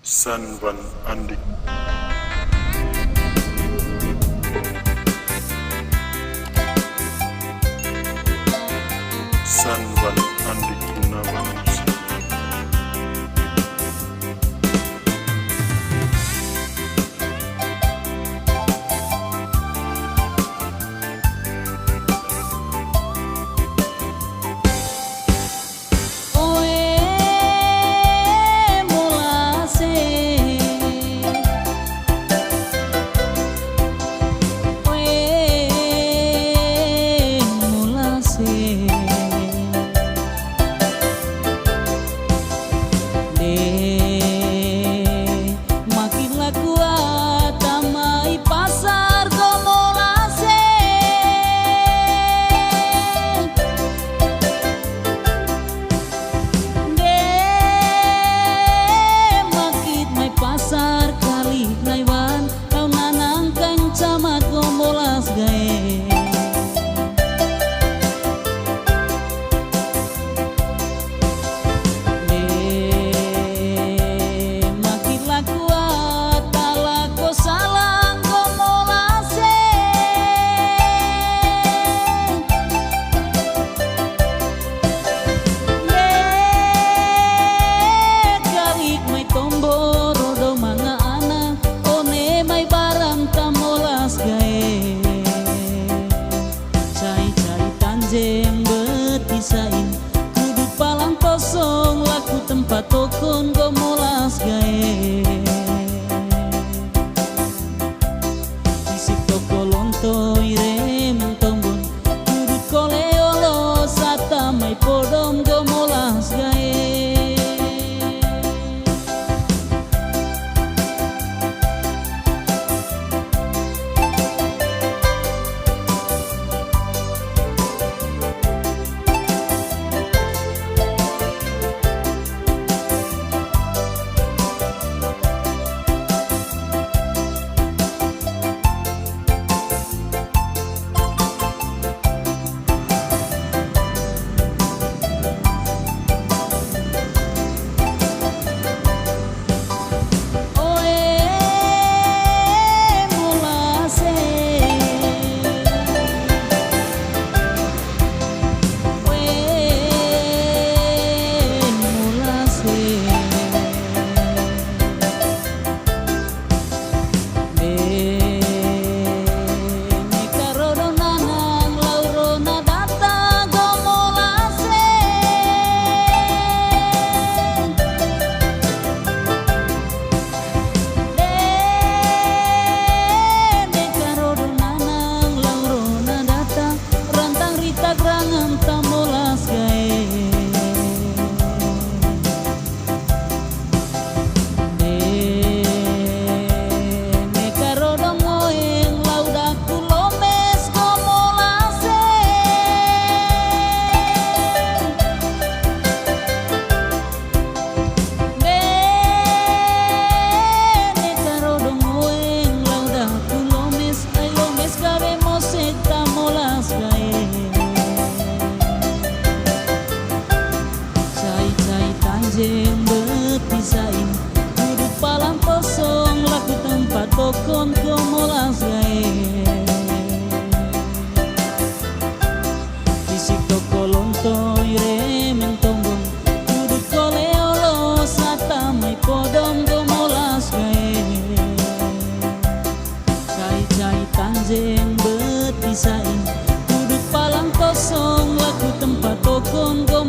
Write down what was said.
Sanwan Andik. Sanwan Andik Gunawan. Betisain kudu palang kosong laku tempat tokon go molas gae isik toko lonto irem tombon kudu koleolo sata mai podom go molas gae. Betisain kudu palang kosong laku tempat tokon go molas gae isik toko lonto irem tombon kudu koleolo sata mai podom go molas gae cai tanjeng betisain kudu palang kosong laku tempat tokon go